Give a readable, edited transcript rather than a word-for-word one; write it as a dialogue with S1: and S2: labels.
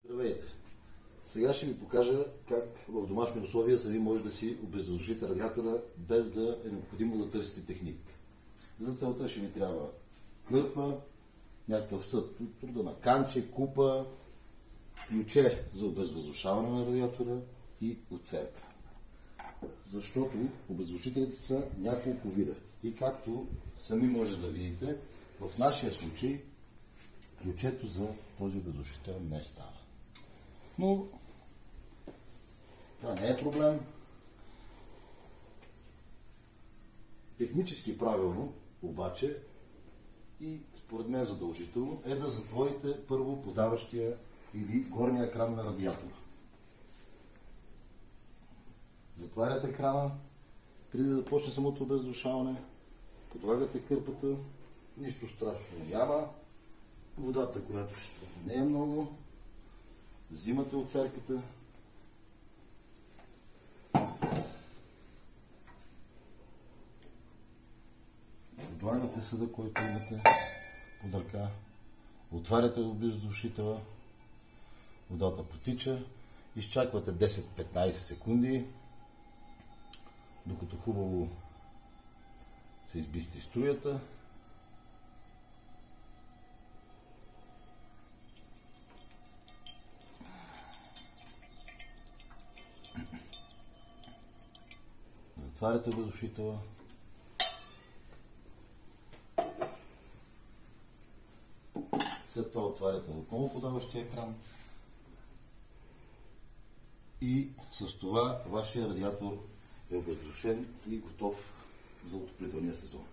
S1: Здравейте! Сега ще ви покажа как в домашни условия сами може да си обезвъздушите радиатора, без да е необходимо да търсите техник. За целта ще ви трябва кърпа, някакъв съд от рода на канче, купа, ключе за обезвъздушаване на радиатора и отверка. Защото обезвъздушителите са няколко вида. И както сами може да видите, в нашия случай ключето за този обезвъздушител не става. Но това не е проблем. Технически правилно, обаче, и според мен задължително, е да затворите първо подаващия или горния кран на радиатора. Затваряте крана, преди да започне самото обезвъздушаване, подлагате кърпата, нищо страшно няма. Водата, която ще не е много, взимате отверката, подлагате съда, който имате под ръка, отваряте обезвъздушителя, водата потича, изчаквате 10-15 секунди, докато хубаво се избисти струята. Затваряте обезвъздушителя. След това отваряте отново подаващия кран. И с това вашия радиатор е обезвъздушен и готов за отоплителния сезон.